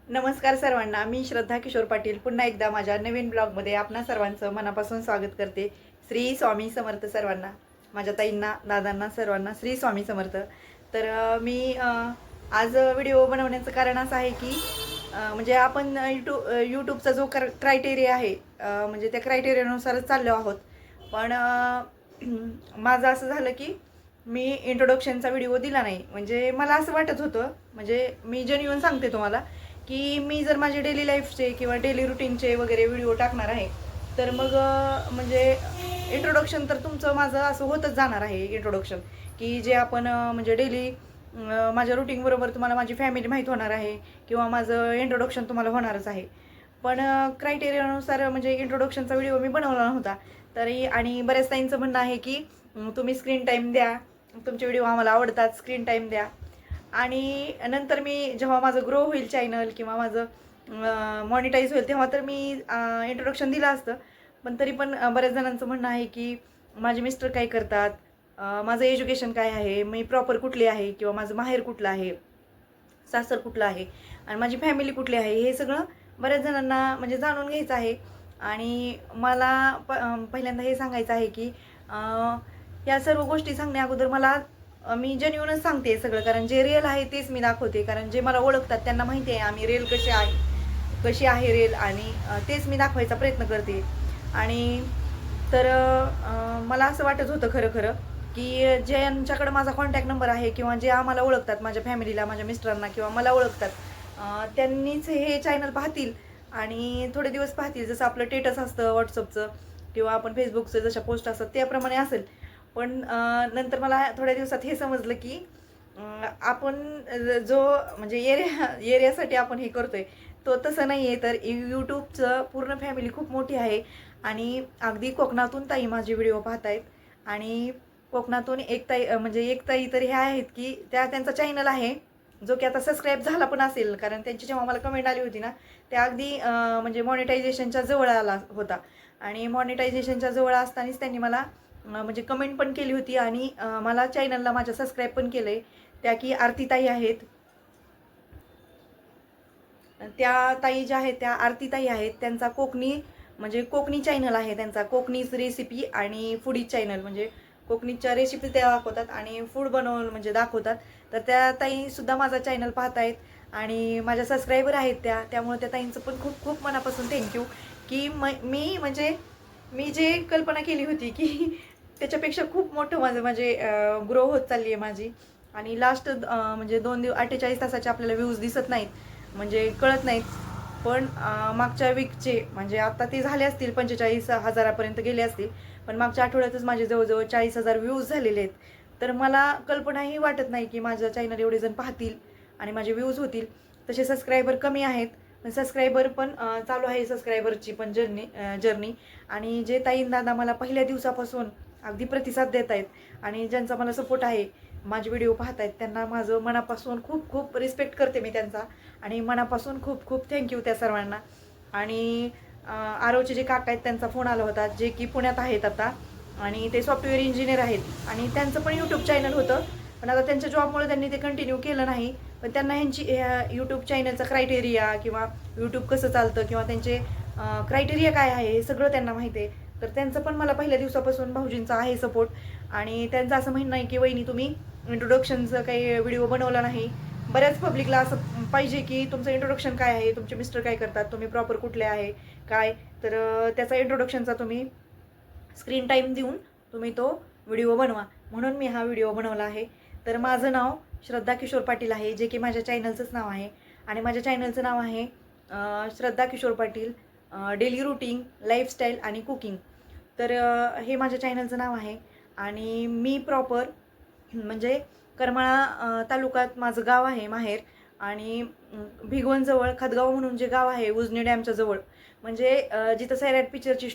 नमस्कार सर्वांना. मी श्रद्धा किशोर पाटील पुन्हा एकदा माझ्या नवीन ब्लॉगमध्ये आपणा सर्वांचं मनापासून स्वागत करते. श्री स्वामी समर्थ सर्वांना, माझ्या ताईंना, दादांना, सर्वांना श्री स्वामी समर्थ. तर आज व्हिडिओ बनवण्याचं कारण असं आहे की म्हणजे आपण यूट्यूबचा जो क्रायटेरिया आहे, म्हणजे त्या क्रायटेरियानुसारच चाललो आहोत. पण माझं असं झालं की मी इंट्रोडक्शनचा व्हिडिओ दिला नाही. म्हणजे मला असं वाटत होतं, म्हणजे मी जेन्युइन सांगते तुम्हाला, की मी जर माझे डेली लाईफचे किंवा डेली रुटीनचे वगैरे व्हिडिओ टाकणार आहे, तर मग म्हणजे इंट्रोडक्शन तर तुमचं माझं असं होतच जाणार आहे. इंट्रोडक्शन की जे आपण म्हणजे डेली माझ्या रुटीनबरोबर तुम्हाला माझी फॅमिली माहीत होणार आहे किंवा माझं इंट्रोडक्शन तुम्हाला होणारच आहे. पण क्रायटेरियानुसार म्हणजे इंट्रोडक्शनचा व्हिडिओ मी बनवला नव्हता. तरी आणि बऱ्याच ताईंचं म्हणणं आहे की तुम्ही स्क्रीन टाईम द्या, तुमचे व्हिडिओ आम्हाला आवडतात, स्क्रीन टाईम द्या. आणि नंतर मी जेव्हा माझं ग्रो होईल चॅनल किंवा माझं मॉनिटाईज होईल तेव्हा तर मी इंट्रोडक्शन दिलं असतं. पण तरी पण बऱ्याच जणांचं म्हणणं आहे की माझे मिस्टर काय करतात, माझं एज्युकेशन काय आहे, मी प्रॉपर कुठली आहे किंवा माझं माहेर कुठलं आहे, सासर कुठलं आहे आणि माझी फॅमिली कुठली आहे, हे सगळं बऱ्याच जणांना म्हणजे जाणून घ्यायचं आहे. आणि मला पहिल्यांदा हे सांगायचं आहे की या सर्व गोष्टी सांगण्या अगोदर मला मी जेन्युइनच सांगते सगळं, कारण जे रिअल आहे तेच मी दाखवते. कारण जे मला ओळखतात त्यांना माहिती आहे आम्ही रिअल कशी आहे रिअल, आणि तेच मी दाखवायचा प्रयत्न करते. आणि तर मला असं वाटत होतं खरं खरं की ज्यांच्याकडं माझा कॉन्टॅक्ट नंबर आहे किंवा जे आम्हाला ओळखतात, माझ्या फॅमिलीला, माझ्या मिस्टरांना किंवा मला ओळखतात, त्यांनीच हे चॅनल पाहतील आणि थोडे दिवस पाहतील. जसं आपलं स्टेटस असतं व्हॉट्सअपचं किंवा आपण फेसबुकचं जशा पोस्ट असतात त्याप्रमाणे असेल. पण नंतर मला थोड्या दिवसात हे समजलं की आपण जो म्हणजे एरियासाठी आपण हे करतोय तो तसं नाही आहे. तर यूट्यूबचं पूर्ण फॅमिली खूप मोठी आहे आणि अगदी कोकणातून ताई माझे व्हिडिओ पाहत आहेत. आणि कोकणातून एक ताई म्हणजे एक ताई तर ह्या आहेत की त्यांचा चॅनल आहे जो की आता सबस्क्राईब झाला पण असेल, कारण त्यांची जेव्हा मला कमेंट आली होती ना, त्या अगदी म्हणजे मॉनिटायझेशनच्या जवळ आला होता. आणि मॉनिटायझेशनच्या जवळ असतानाच त्यांनी मला म्हणजे कमेंट पण केली होती आणि मला चॅनलला माझ्या सबस्क्राईब पण केलं आहे. त्या की आरतीताई आहेत. त्या ताई ज्या आहेत त्या आरतीताई आहेत. त्यांचा कोकणी म्हणजे कोकणी चॅनल आहे त्यांचा, कोकणीच रेसिपी आणि फूडी चॅनल. म्हणजे कोकणीच्या रेसिपी त्या दाखवतात आणि फूड बनवून म्हणजे दाखवतात. तर त्या ताईसुद्धा माझा चॅनल पाहत आहेत आणि माझ्या सबस्क्रायबर आहेत त्या. त्यामुळे त्या ताईंचं पण खूप खूप मनापासून थँक्यू की मी म्हणजे मी जे कल्पना केली होती की त्याच्यापेक्षा खूप मोठं माझं म्हणजे ग्रो होत चालली आहे माझी. आणि लास्ट म्हणजे 48 तासाचे आपल्याला व्ह्यूज दिसत नाहीत, म्हणजे कळत नाहीत. पण मागच्या वीकचे म्हणजे आता ते झाले असतील 45,000पर्यंत गेले असतील. पण मागच्या आठवड्यातच माझे जवळजवळ 40,000 व्ह्यूज झालेले आहेत. तर मला कल्पनाही वाटत नाही की माझं चॅनल एवढे जण पाहतील आणि माझे व्ह्यूज होतील. तसे सबस्क्रायबर कमी आहेत, पण सबस्क्रायबर पण चालू आहे सबस्क्रायबरची पण जर्नी. आणि जे ताईन दादा मला पहिल्या दिवसापासून अगदी प्रतिसाद देत आहेत आणि ज्यांचा मला सपोर्ट आहे, माझे व्हिडिओ पाहत आहेत, त्यांना माझं मनापासून खूप खूप रिस्पेक्ट करते मी त्यांचा. आणि मनापासून खूप खूप थँक्यू त्या सर्वांना. आणि आरोचे जे काका आहेत त्यांचा फोन आला होता, जे की पुण्यात आहेत आता आणि ते सॉफ्टवेअर इंजिनियर आहेत आणि त्यांचं पण यूट्यूब चॅनल होतं. पण आता त्यांच्या जॉबमुळे त्यांनी ते कंटिन्यू केलं नाही. पण त्यांना ह्यांची यूट्यूब चॅनलचा क्रायटेरिया किंवा यूट्यूब कसं चालतं किंवा त्यांचे क्रायटेरिया काय आहे हे सगळं त्यांना माहिती आहे. तर त्यांचं पण मला पहिल्या दिवसापासून भाऊजींचा आहे सपोर्ट. आणि त्यांचं असं म्हणणं आहे की वहिनी तुम्ही इंट्रोडक्शनचं काही व्हिडिओ बनवला नाही. बऱ्याच पब्लिकला असं पाहिजे की तुमचं इंट्रोडक्शन काय आहे, तुमचे मिस्टर काय करतात, तुम्ही प्रॉपर कुठले आहे काय. तर त्याचा इंट्रोडक्शनचा तुम्ही स्क्रीन टाईम देऊन तुम्ही तो व्हिडिओ बनवा, म्हणून मी हा व्हिडिओ बनवला आहे. तर माझं नाव श्रद्धा किशोर पाटील आहे, जे की माझ्या चॅनलचंच नाव आहे. आणि माझ्या चॅनलचं नाव आहे Shraddha Kishor Patil daily routine, lifestyle आणि कुकिंग. तर हे माझ्या चॅनलचं नाव आहे. आणि मी प्रॉपर म्हणजे करमाळा तालुक्यात माझं गाव आहे माहेर. आणि भिगवणजवळ खतगाव म्हणून जे गाव आहे उजनी डॅमच्या जवळ, म्हणजे जिथं सैराट पिक्चरची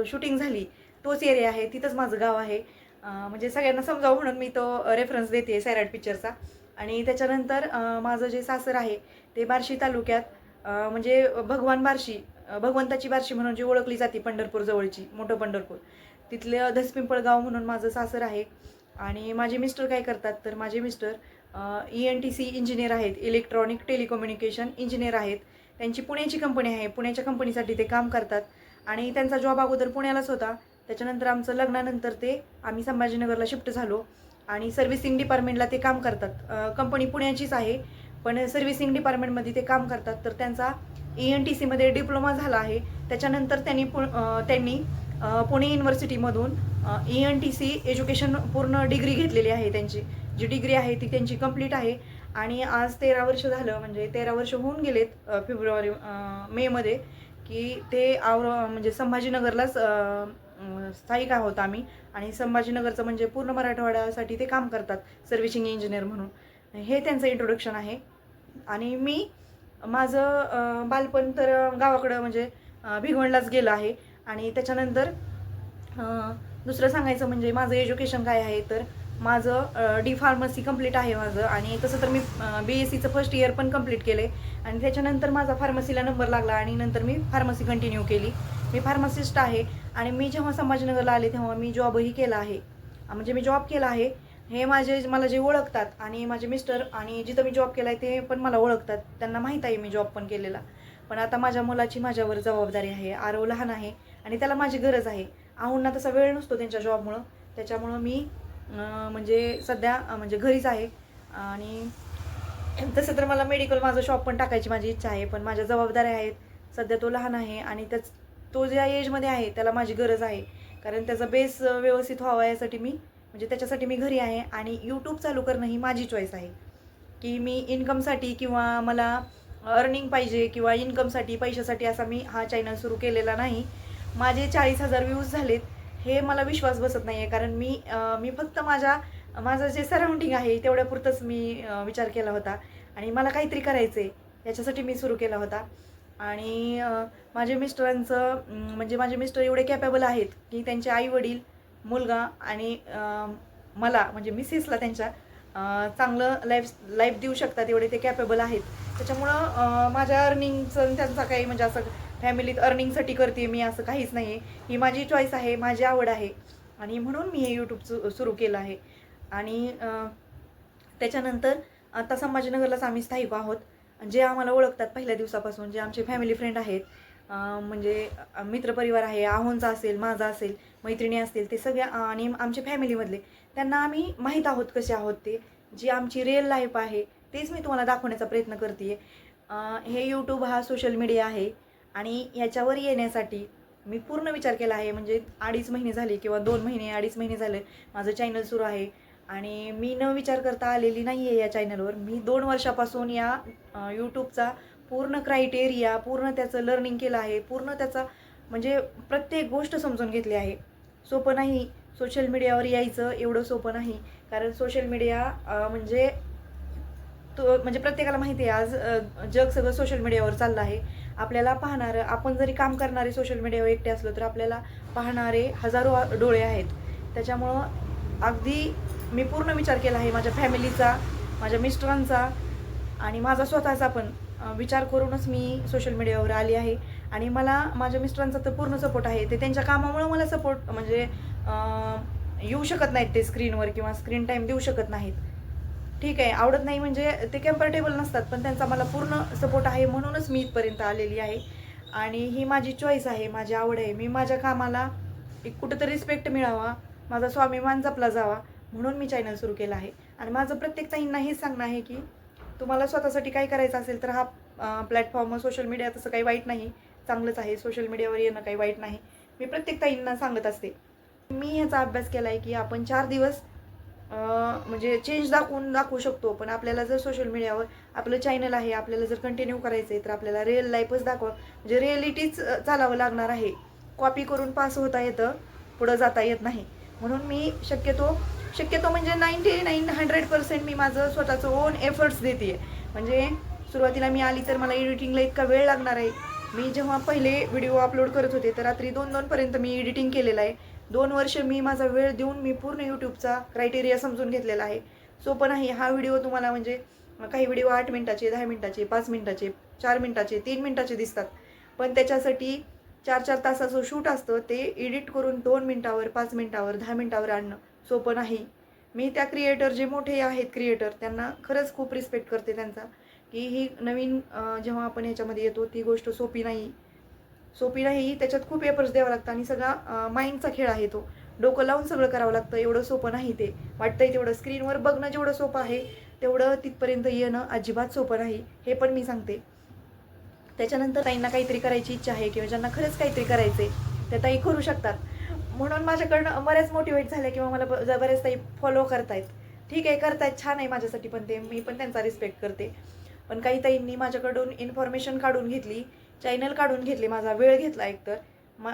शूटिंग झाली तोच एरिया आहे, तिथंच माझं गाव आहे. म्हणजे सगळ्यांना समजावं म्हणून मी तो रेफरन्स देते सैराट पिक्चरचा. आणि त्याच्यानंतर माझं जे सासर आहे ते बार्शी तालुक्यात, म्हणजे भगवान बार्शी, भगवंताची बार्शी म्हणून जी ओळखली जाते पंढरपूर जवळची, मोठं पंढरपूर, तिथलं धसपिंपळ गाव म्हणून माझं सासर आहे. आणि माझे मिस्टर काय करतात, तर माझे मिस्टर ENTC इंजिनियर आहेत, इलेक्ट्रॉनिक टेलिकम्युनिकेशन इंजिनियर आहेत. त्यांची पुण्याची कंपनी आहे, पुण्याच्या कंपनीसाठी ते काम करतात आणि त्यांचा जॉब अगोदर पुण्यालाच होता. त्याच्यानंतर आमचं लग्नानंतर आम्ही संभाजीनगरला शिफ्ट झालो आणि सर्व्हिसिंग डिपार्टमेंटला ते काम करतात. कंपनी पुण्याचीच आहे पण सर्व्हिसिंग डिपार्टमेंटमध्ये ते काम करतात. तर त्यांचा ENTCमध्ये डिप्लोमा झाला आहे. त्याच्यानंतर त्यांनी पुणे युनिव्हर्सिटीमधून ENTC एज्युकेशन पूर्ण डिग्री घेतलेली आहे. त्यांची जी डिग्री आहे ती त्यांची कंप्लीट आहे आणि आज 13 वर्ष झालं, म्हणजे 13 वर्ष होऊन गेलेत मेमध्ये, की ते म्हणजे संभाजीनगरलाच स्थायिक आहोत आम्ही. आणि संभाजीनगरचं म्हणजे पूर्ण मराठवाड्यासाठी ते काम करतात सर्व्हिसिंग इंजिनियर म्हणून. हे त्यांचं इंट्रोडक्शन आहे. आणि मी माझं बालपण तर गावाकडं म्हणजे भिगवणलाच गेलं आहे. आणि त्याच्यानंतर दुसरं सांगायचं म्हणजे माझं एज्युकेशन काय आहे, तर माझं डी फार्मसी कंप्लीट आहे माझं. आणि तसं तर मी BSCचं फर्स्ट इयर पण कंप्लीट केलं आहे आणि त्याच्यानंतर माझा फार्मसीला नंबर लागला आणि नंतर मी फार्मसी कंटिन्यू केली. मी फार्मासिस्ट आहे आणि मी जेव्हा संभाजीनगरला आले तेव्हा मी जॉबही केला आहे. म्हणजे मी जॉब केला आहे. हे मला जे ओळखतात आणि माझे मिस्टर आणि जिथं मी जॉब केला आहे ते पण मला ओळखतात. त्यांना माहीत आहे मी जॉब पण केलेला. पण आता माझ्या मुलाची माझ्यावर जबाबदारी आहे. आरव लहान आहे आणि त्याला माझी गरज आहे. आहोंना तसा वेळ नसतो त्यांच्या जॉबमुळं. त्याच्यामुळं मी म्हणजे सध्या म्हणजे घरीच आहे. आणि तसं तर मला मेडिकल माझं शॉप पण टाकायची माझी इच्छा आहे, पण माझ्या जबाबदाऱ्या आहेत. सध्या तो लहान आहे आणि तो ज्या एजमध्ये आहे त्याला माझी गरज आहे, कारण त्याचा बेस व्यवस्थित व्हावा यासाठी म्हणजे त्याच्यासाठी मी घरी आहे. आणि यूट्यूब चालू करणं ही माझी चॉईस आहे, की मी इन्कमसाठी किंवा मला अर्निंग पाहिजे किंवा इन्कमसाठी पैशासाठी असा मी हा चॅनल सुरू केलेला नाही. माझे 40,000 व्ह्यूज झालेत हे मला विश्वास बसत नाही आहे, कारण मी फक्त माझं जे सराउंडिंग आहे तेवढ्यापुरतंच मी विचार केला होता आणि मला काहीतरी करायचं आहे याच्यासाठी मी सुरू केला होता. आणि माझे माझे मिस्टर एवढे कॅपेबल आहेत की त्यांचे आईवडील, मुलगा आणि मला म्हणजे मिसेसला त्यांच्या चांगलं लाईफ देऊ शकतात एवढे ते कॅपेबल आहेत. त्याच्यामुळं माझ्या अर्निंगचं त्यांचा काही म्हणजे असं फॅमिलीत अर्निंगसाठी करते मी असं काहीच नाही आहे. ही माझी चॉईस आहे, माझी आवड आहे आणि म्हणून मी हे यूट्यूब सुरू केलं आहे. आणि त्याच्यानंतर आता संभाजीनगरलाच आम्ही स्थायिक आहोत. जे आम्हाला ओळखतात पहिल्या दिवसापासून, जे आमचे फॅमिली फ्रेंड आहेत, म्हणजे मित्रपरिवार आहे, आहोंचा असेल, माझा असेल, मैत्रिणी असतील, ते सगळ्या आणि आमच्या फॅमिलीमधले त्यांना आम्ही माहीत आहोत कसे आहोत ते. जी आमची रिअल लाईफ आहे तेच मी तुम्हाला दाखवण्याचा प्रयत्न करते आहे. हे यूट्यूब हा सोशल मीडिया आहे आणि याच्यावर येण्यासाठी मी पूर्ण विचार केला आहे. म्हणजे 2.5 महिने झाले किंवा 2 महिने 2.5 महिने झाले माझं चॅनल सुरू आहे आणि मी न विचार करता आलेली नाही आहे या चॅनलवर. मी 2 वर्षापासून या यूट्यूबचा पूर्ण क्रायटेरिया, पूर्ण त्याचं लर्निंग केलं आहे, पूर्ण त्याचा म्हणजे प्रत्येक गोष्ट समजून घेतली आहे. सोपं नाही सोशल मीडियावर यायचं, एवढं सोपं नाही. कारण सोशल मीडिया म्हणजे प्रत्येकाला माहिती आहे आज जग सगळं सोशल मीडियावर चाललं आहे. आपल्याला पाहणारं, आपण जरी काम करणारे सोशल मीडियावर एकटे असलो तर आपल्याला पाहणारे हजारो डोळे आहेत. त्याच्यामुळं अगदी मी पूर्ण विचार केला आहे माझ्या फॅमिलीचा, माझ्या मिस्टरांचा आणि माझा स्वतःचा पण विचार करूनच मी सोशल मीडियावर आली आहे. आणि मला माझ्या मिस्टरांचा तर पूर्ण सपोर्ट आहे. ते त्यांच्या कामामुळं मला सपोर्ट म्हणजे येऊ शकत नाहीत ते स्क्रीनवर किंवा स्क्रीन टाईम देऊ शकत नाहीत. ठीक आहे, आवडत नाही म्हणजे ते कम्फर्टेबल नसतात, पण त्यांचा मला पूर्ण सपोर्ट आहे म्हणूनच मी इथपर्यंत आलेली आहे. आणि ही माझी चॉईस आहे, माझी आवड आहे. मी माझ्या कामाला एक कुठंतरी रिस्पेक्ट मिळावा, माझा स्वाभिमान जपला जावा म्हणून मी चॅनल सुरू केला आहे. आणि माझं प्रत्येक ताईंना हेच सांगणं आहे की तुम्हाला स्वतःसाठी काय करायचं असेल तर हा प्लॅटफॉर्म सोशल मीडिया तसं काही वाईट नाही, चांगलंच आहे. सोशल मीडियावर येणं काही वाईट नाही, मी प्रत्येक ताईंना सांगत असते. मी ह्याचा अभ्यास केला आहे की आपण 4 दिवस म्हणजे चेंज दाखवू शकतो, पण आपल्याला जर सोशल मीडियावर आपलं चॅनल आहे, आपल्याला जर कंटिन्यू करायचं आहे तर आपल्याला रिअल लाईफच म्हणजे रिअलिटीच चालावं लागणार आहे. कॉपी करून पास होता येतं, पुढं जाता येत नाही. म्हणून मी शक्यतो म्हणजे 99-100% मी माझं स्वतःचं ओन एफर्ट्स देते आहे. म्हणजे सुरुवातीला मी आली तर मला एडिटिंगला इतका वेळ लागणार आहे. मी जेव्हा पहिले व्हिडिओ अपलोड करत होते तर रात्री 2-2 पर्यंत मी एडिटिंग केलेलं आहे. 2 वर्ष मी माझा वेळ देऊन मी पूर्ण यूट्यूबचा क्रायटेरिया समजून घेतलेला आहे. सोपं नाही. हा व्हिडिओ तुम्हाला म्हणजे काही व्हिडिओ 8 मिनिटाचे, 10 मिनिटाचे, 5 मिनिटाचे, 4 मिनिटाचे, 3 मिनिटाचे दिसतात, पण त्याच्यासाठी 4-4 तासाचं शूट असतं. ते एडिट करून 2 मिनिटावर, 5 मिनिटावर, 10 मिनिटावर आणणं सोपं नाही. मी त्या क्रिएटर जे मोठे आहेत क्रिएटर त्यांना खरंच खूप रिस्पेक्ट करते त्यांचा, की ही नवीन जेव्हा आपण ह्याच्यामध्ये येतो ती गोष्ट सोपी नाही. त्याच्यात खूप एफर्ट्स द्यावं लागतं आणि सगळा माइंडचा खेळ आहे तो. डोकं लावून सगळं करावं लागतं. एवढं सोपं नाही ते. वाटतंय तेवढं स्क्रीनवर बघणं जेवढं सोपं आहे तेवढं तिथपर्यंत येणं अजिबात सोपं नाही, हे पण मी सांगते. त्याच्यानंतर ताईंना काहीतरी करायची इच्छा आहे किंवा ज्यांना खरंच काहीतरी करायचं आहे त्या ताई करू शकतात. म्हणून माझ्याकडनं बऱ्याच मोटिवेट झाल्या किंवा मला बऱ्याच ताई फॉलो करतायत. ठीक आहे, करतायत, छान आहे माझ्यासाठी पण ते, मी पण त्यांचा रिस्पेक्ट करते. पण काही ताईंनी माझ्याकडून इन्फॉर्मेशन काढून घेतली, चॅनल काढून घेतले, माझा वेळ घेतला एकतर.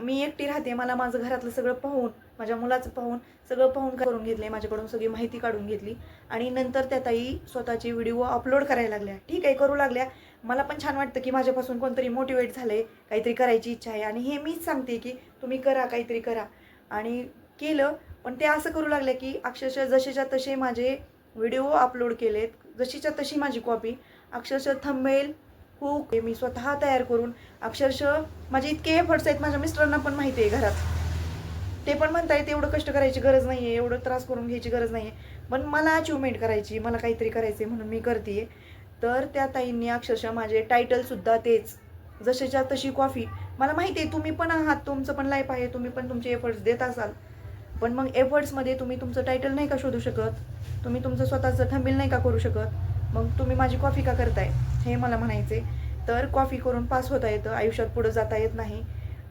मी एकटी राहते, मला माझं घरातलं सगळं पाहून, माझ्या मुलाचं पाहून, सगळं पाहून करून घेतले, माझ्याकडून सगळी माहिती काढून घेतली आणि नंतर त्या ताई स्वतःची व्हिडिओ अपलोड करायला लागल्या. ठीक आहे, करू लागल्या. मला पण छान वाटतं की माझ्यापासून कोणतरी मोटिवेट झाले, काहीतरी करायची इच्छा आहे आणि हे मीच सांगते की तुम्ही करा, काहीतरी करा. आणि केलं. पण ते असं करू लागले की अक्षरशः जसेच्या तसे माझे व्हिडिओ अपलोड केलेत, जशीच्या तशी माझी कॉपी, अक्षरशः थंबनेल हुक मी स्वतः तयार करून, अक्षरशः माझे इतके एफर्ट्स आहेत. माझ्या मिस्टरांना पण माहिती आहे घरात, ते पण म्हणतायत एवढं कष्ट करायची गरज नाही आहे, एवढं त्रास करून घ्यायची गरज नाही आहे, पण मला अचिव्हमेंट करायची, मला काहीतरी करायचं आहे म्हणून मी करते. तर त्या ताईंनी अक्षरशः माझे टायटलसुद्धा तेच, जसेच्या तशी कॉफी. मला माहिती आहे तुम्ही पण आहात, तुमचं पण लाईफ आहे, तुम्ही पण तुमचे एफर्ट्स देत असाल, पण मग एफर्ट्समध्ये तुम्ही तुमचं टायटल नाही का शोधू शकत, तुम्ही तुमचं स्वतःचं थंबनेल नाही का करू शकत, मग तुम्ही माझी कॉफी का करताय, हे मला म्हणायचे. तर कॉफी करून पास होता येतं, आयुष्यात पुढं जाता येत नाही.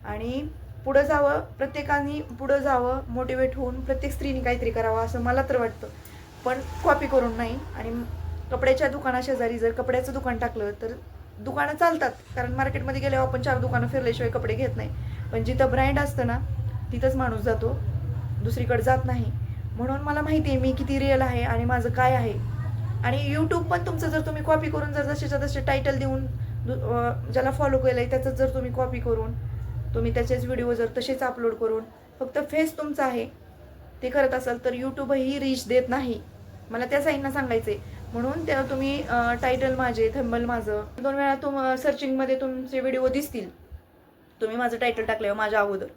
आणि पुढं जावं, प्रत्येकाने पुढं जावं, मोटिवेट होऊन प्रत्येक स्त्रीने काहीतरी करावं असं मला तर वाटतं, पण कॉपी करून नाही. आणि कपड्याच्या दुकानाशेजारी जर कपड्याचं दुकान टाकलं तर दुकानं चालतात, कारण मार्केटमध्ये गेल्यावर आपण 4 दुकानं फिरल्याशिवाय कपडे घेत नाही. पण जिथं ब्रँड असतं ना तिथंच माणूस जातो, दुसरीकडे जात नाही. म्हणून मला माहिती आहे मी किती रिअल आहे आणि माझं काय आहे. आणि यूट्यूब पण तुमचं जर तुम्ही कॉपी करून जर जसेच्या तसे टायटल देऊन ज्याला फॉलो केलं आहे त्याचं जर तुम्ही कॉपी करून तुम्ही त्याचेच व्हिडिओ जर तसेच अपलोड करून फक्त फेस तुमचा आहे ते करत असाल तर यूट्यूबही रीच देत नाही. मला त्या साईडना सांगायचं आहे. म्हणून त्या तुम्ही टायटल माझे, थंबनेल माझं 2 वेळा सर्चिंगमध्ये तुमचे व्हिडिओ दिसतील, तुम्ही माझं टायटल टाकल्यावर माझ्या अगोदर,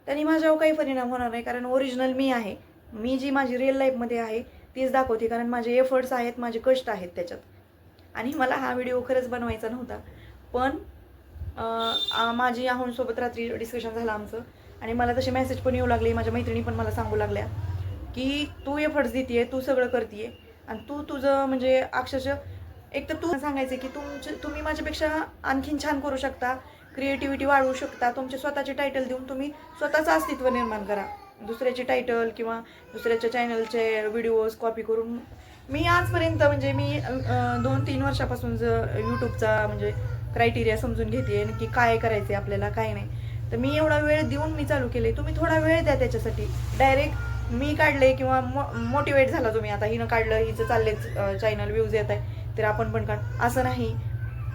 त्यांनी माझ्यावर काही परिणाम होणार नाही, कारण ओरिजिनल मी आहे. मी जी माझी रिअल लाईफमध्ये आहे तीच दाखवते, कारण माझे एफर्ट्स आहेत, माझे कष्ट आहेत त्याच्यात. आणि मला हा व्हिडिओ खरंच बनवायचा नव्हता, पण माझी आहोंसोबत रात्री डिस्कशन झालं आमचं आणि मला तसे मेसेज पण येऊ लागले, माझ्या मैत्रिणी पण मला सांगू लागल्या की तू एफर्ट्स देते, तू सगळं करते आणि तू तुझं म्हणजे अक्षरशः एक तर तू सांगायचं की तुम्ही माझ्यापेक्षा आणखीन छान करू शकता, क्रिएटिव्हिटी वाढवू शकता, तुमचे स्वतःचे टायटल देऊन तुम्ही स्वतःचं अस्तित्व निर्माण करा. दुसऱ्याचे टायटल किंवा दुसऱ्याच्या चॅनलचे व्हिडिओज कॉपी करून मी आजपर्यंत म्हणजे मी 2-3 वर्षापासून यूट्यूबचा म्हणजे क्रायटेरिया समजून घेते की काय करायचं आहे आपल्याला, काय नाही. तर मी एवढा वेळ देऊन मी चालू केले. तुम्ही थोडा वेळ द्या त्याच्यासाठी. डायरेक्ट मी काढले किंवा मोटिवेट झाला तुम्ही, आता हिनं काढलं, हिचं चाललेच चॅनल व्ह्यूज येत आहे तर आपण पण काढ, असं नाही.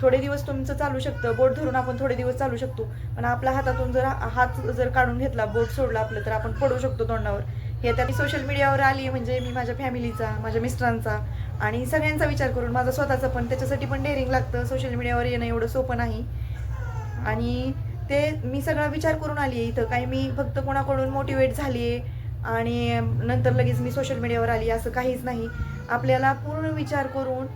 थोडे दिवस तुमचं चालू शकतं, बोट धरून आपण थोडे दिवस चालू शकतो, पण आपल्या हातातून जर हात जर काढून घेतला, बोट सोडला आपलं, तर आपण पडू शकतो तोंडावर. हे आता मी सोशल मीडियावर आली म्हणजे मी माझ्या फॅमिलीचा, माझ्या मिस्टरांचा आणि सगळ्यांचा विचार करून, माझा स्वतःचा पण, त्याच्यासाठी पण डेअरिंग लागतं. सोशल मीडियावर येणं एवढं सोपं नाही आणि ते मी सगळा विचार करून आली आहे इथं. काही मी फक्त कोणाकडून मोटिवेट झाली आहे आणि नंतर लगेच मी सोशल मीडियावर आली असं काहीच नाही. आपल्याला पूर्ण विचार करून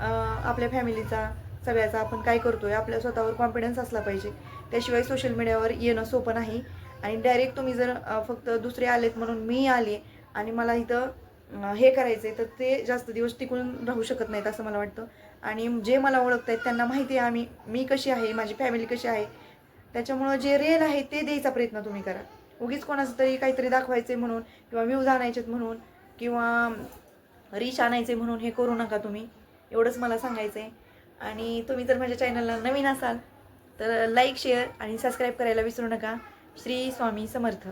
आपल्या फॅमिलीचा, सगळ्याचा आपण काय करतोय, आपल्या स्वतःवर कॉन्फिडन्स असला पाहिजे. त्याशिवाय सोशल मीडियावर येणं सोपं नाही. आणि डायरेक्ट तुम्ही जर फक्त दुसरे आलेत म्हणून मी आले आणि मला इथं हे करायचं आहे तर ते जास्त दिवस टिकून राहू शकत नाहीत असं मला वाटतं. आणि जे मला ओळखत आहेत त्यांना माहिती आहे मी कशी आहे, माझी फॅमिली कशी आहे. त्याच्यामुळं जे रिअल आहे ते द्यायचा प्रयत्न तुम्ही करा. उगीच कोणाचं तरी काहीतरी दाखवायचं आहे म्हणून किंवा व्ह्यूज आणायचेत म्हणून किंवा रीच आणायचे म्हणून हे करू नका तुम्ही. एवढंच मला सांगायचं आहे. आणि तुम्ही जर माझ्या चॅनलला नवीन असाल तर लाईक, शेअर आणि सबस्क्राईब करायला विसरू नका. श्री स्वामी समर्थ.